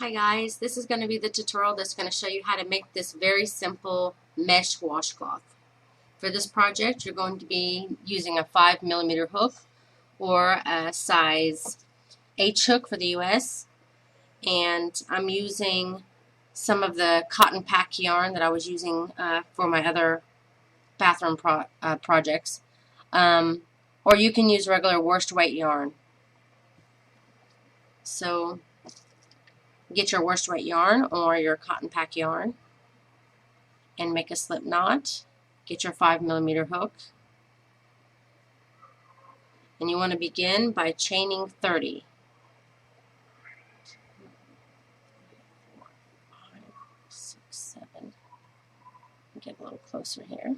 Hi guys, this is going to be the tutorial that's going to show you how to make this very simple mesh washcloth. For this project you're going to be using a 5mm hook or a size H hook for the US, and I'm using some of the cotton pack yarn that I was using for my other bathroom projects, or you can use regular worsted weight yarn. So get your worsted weight yarn or your cotton pack yarn and make a slip knot. Get your 5mm hook, and you want to begin by chaining 30. 5, 6, 7. Get a little closer here.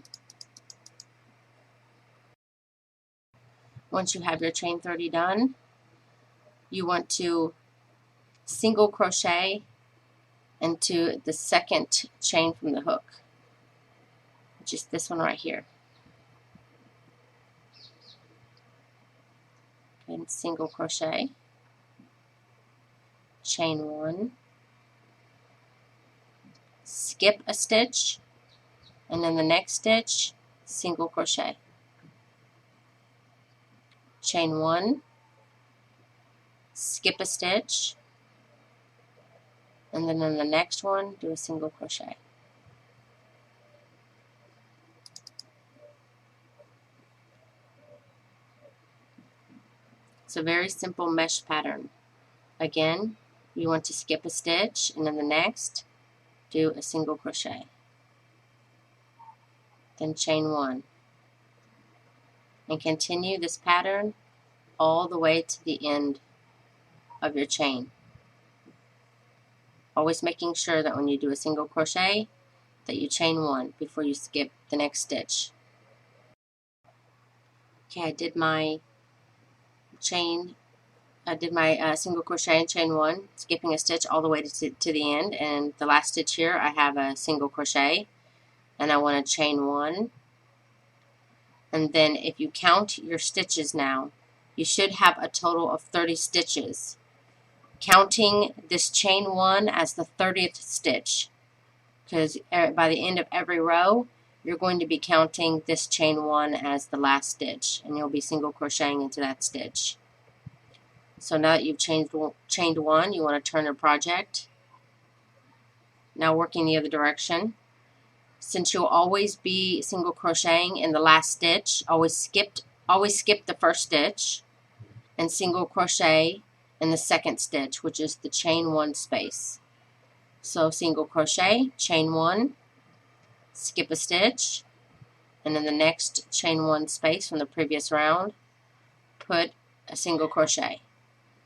Once you have your chain 30 done, you want to single crochet into the second chain from the hook, which is this one right here. And single crochet, chain 1, skip a stitch, and then the next stitch, single crochet, chain 1, skip a stitch, and then in the next one do a single crochet. It's a very simple mesh pattern. Again, you want to skip a stitch, and then the next do a single crochet, then chain 1, and continue this pattern all the way to the end of your chain. Always making sure that when you do a single crochet that you chain 1 before you skip the next stitch. Okay, I did my single crochet and chain 1, skipping a stitch all the way to the end, and the last stitch here I have a single crochet, and I want to chain 1. And then if you count your stitches now, you should have a total of 30 stitches, counting this chain 1 as the 30th stitch, because by the end of every row you're going to be counting this chain 1 as the last stitch, and you'll be single crocheting into that stitch. So now that you've chained 1, you want to turn your project. Now working the other direction. Since you'll always be single crocheting in the last stitch, always skip the first stitch and single crochet in the second stitch, which is the chain 1 space. So single crochet, chain 1, skip a stitch, and in the next chain 1 space from the previous round, put a single crochet.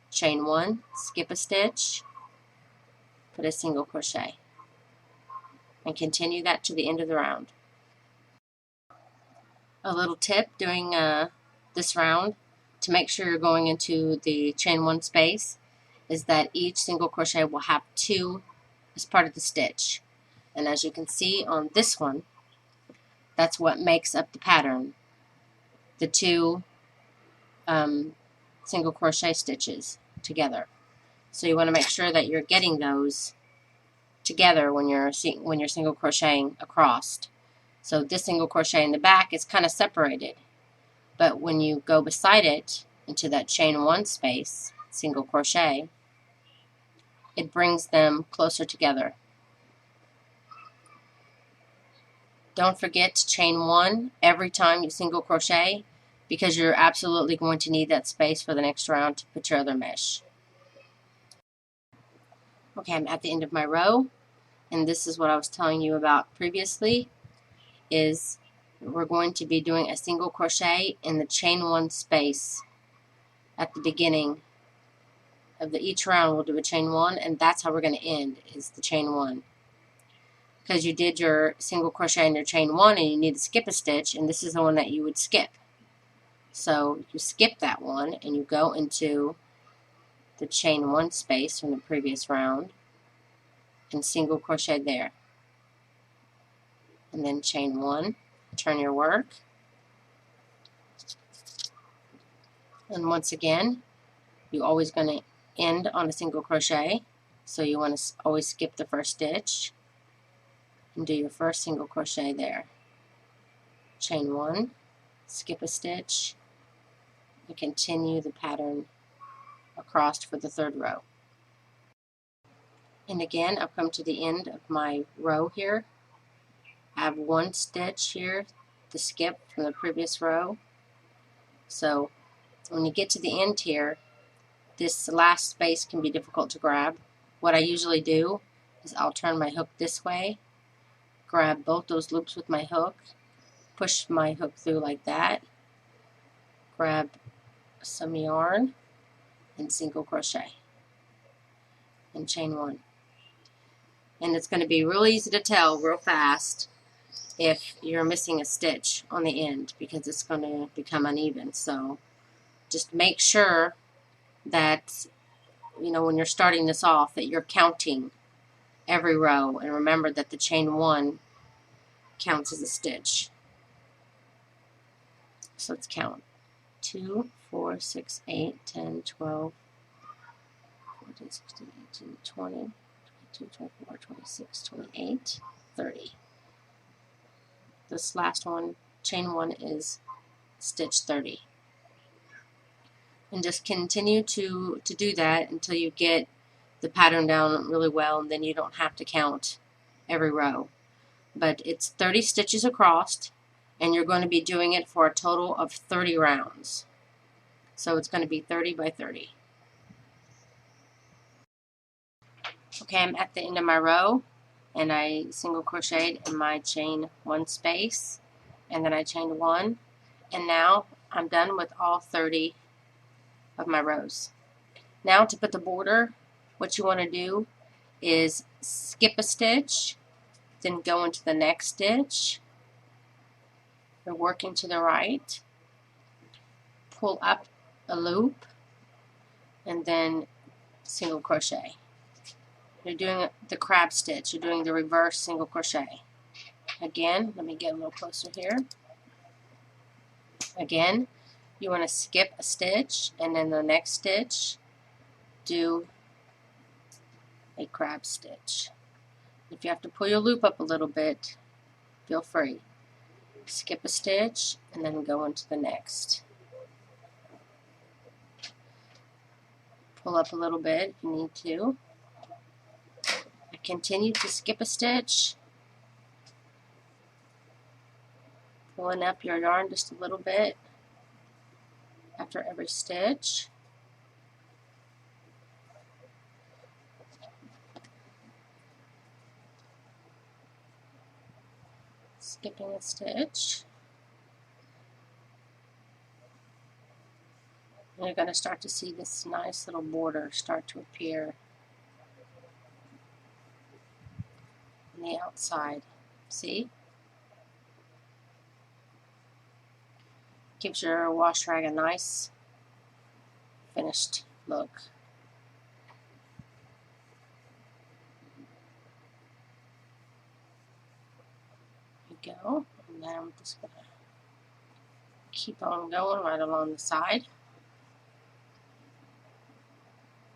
Chain 1, skip a stitch, put a single crochet, and continue that to the end of the round. A little tip during this round to make sure you're going into the chain 1 space is that each single crochet will have 2 as part of the stitch, and as you can see on this one, that's what makes up the pattern, the 2 single crochet stitches together. So you want to make sure that you're getting those together when you're single crocheting across. So this single crochet in the back is kind of separated, but when you go beside it into that chain 1 space, single crochet, it brings them closer together. Don't forget to chain 1 every time you single crochet, because you're absolutely going to need that space for the next round to put your other mesh. Okay, I'm at the end of my row, and this is what I was telling you about previously, is we're going to be doing a single crochet in the chain 1 space at the beginning of each round. We'll do a chain 1, and that's how we're going to end, is the chain 1. Because you did your single crochet in your chain 1 and you need to skip a stitch, and this is the one that you would skip. So you skip that one and you go into the chain 1 space from the previous round and single crochet there. And then chain 1, turn your work. And once again, you're always going to end on a single crochet. So you want to always skip the first stitch and do your first single crochet there. Chain 1, skip a stitch, and continue the pattern across for the third row. And again, I've come to the end of my row here. I have one stitch here to skip from the previous row. So when you get to the end here, this last space can be difficult to grab. What I usually do is I'll turn my hook this way, grab both those loops with my hook, push my hook through like that, grab some yarn, and single crochet, and chain 1. And it's going to be real easy to tell real fast if you're missing a stitch on the end, because it's going to become uneven. So just make sure that, you know, when you're starting this off, that you're counting every row, and remember that the chain 1 counts as a stitch. So let's count. 2, 4, 6, 8, 10, 12, 14, 16, 18, 20, 22, 24, 26, 28, 30. This last one, chain 1, is stitch 30. And just continue to do that until you get the pattern down really well, and then you don't have to count every row. But it's 30 stitches across, and you're going to be doing it for a total of 30 rounds. So it's going to be 30 by 30. Okay, I'm at the end of my row, and I single crocheted in my chain 1 space, and then I chained 1, and now I'm done with all 30 of my rows. Now to put the border, what you want to do is skip a stitch, then go into the next stitch. You're working to the right, pull up a loop, and then single crochet. You're doing the crab stitch. You're doing the reverse single crochet. Again, let me get a little closer here. Again, you want to skip a stitch, and then the next stitch, do a crab stitch. If you have to pull your loop up a little bit, feel free. Skip a stitch, and then go into the next. Pull up a little bit if you need to. Continue to skip a stitch, pulling up your yarn just a little bit after every stitch. Skipping a stitch. And you're going to start to see this nice little border start to appear on the outside. See? Gives your wash rag a nice finished look. There you go. And then I'm just going to keep on going right along the side.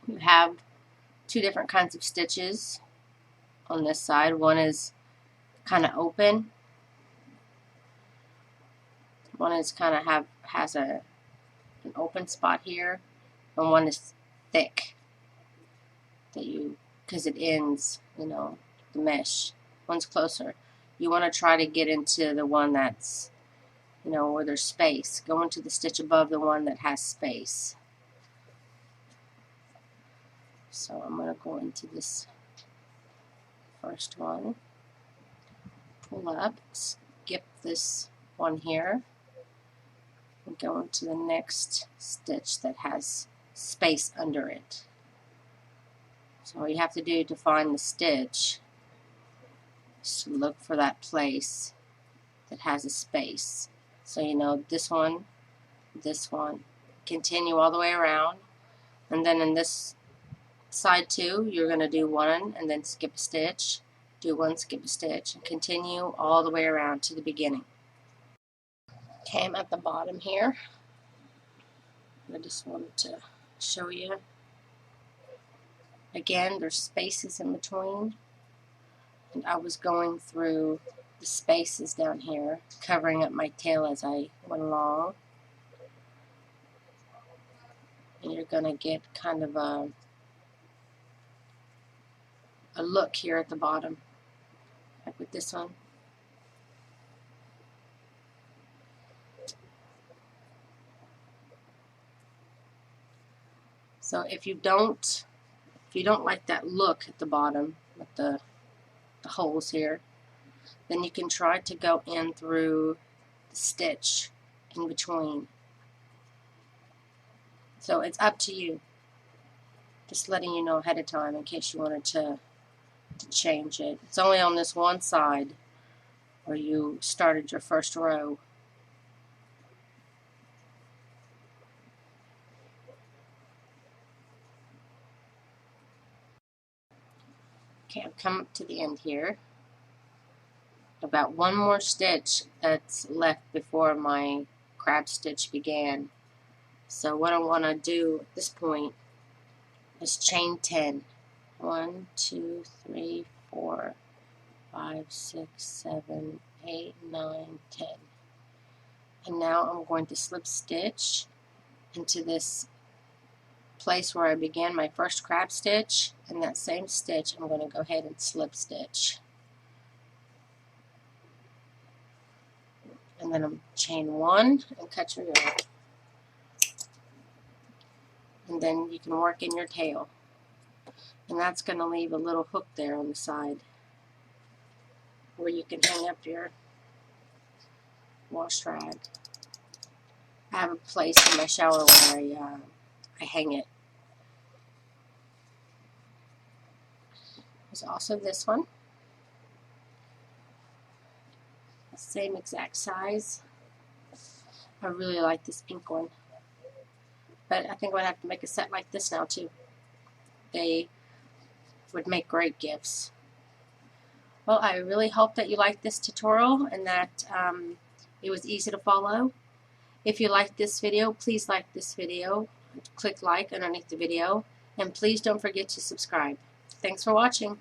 You have 2 different kinds of stitches on this side. One is kind of open. One is kind of has an open spot here, and one is thick that because it ends, you know, the mesh. One's closer. You want to try to get into the one that's, you know, where there's space. Go into the stitch above the one that has space. So I'm going to go into this first one, pull up, skip this one here, and go into the next stitch that has space under it. So all you have to do to find the stitch is to look for that place that has a space. So you know this one, continue all the way around, and then in this side 2, you're going to do 1 and then skip a stitch, do 1, skip a stitch, and continue all the way around to the beginning. Okay, I'm at the bottom here. I just wanted to show you. Again, there's spaces in between, and I was going through the spaces down here, covering up my tail as I went along. And you're going to get kind of a look here at the bottom, like with this one. So if you don't like that look at the bottom with the holes here, then you can try to go in through the stitch in between. So it's up to you. Just letting you know ahead of time in case you wanted to change it. It's only on this one side where you started your first row. Okay, I've come up to the end here. About one more stitch that's left before my crab stitch began. So what I want to do at this point is chain 10. 1, 2, 3, 4, 5, 6, 7, 8, 9, 10. And now I'm going to slip stitch into this place where I began my first crab stitch, and that same stitch I'm going to go ahead and slip stitch. And then I'm chain 1 and cut your yarn. And then you can work in your tail. And that's going to leave a little hook there on the side where you can hang up your wash rag. I have a place in my shower where I hang it. There's also this one. Same exact size. I really like this pink one. But I think I'm going to have to make a set like this now too. They would make great gifts. Well, I really hope that you liked this tutorial and that it was easy to follow. If you liked this video, please like this video. Click like underneath the video. And please don't forget to subscribe. Thanks for watching.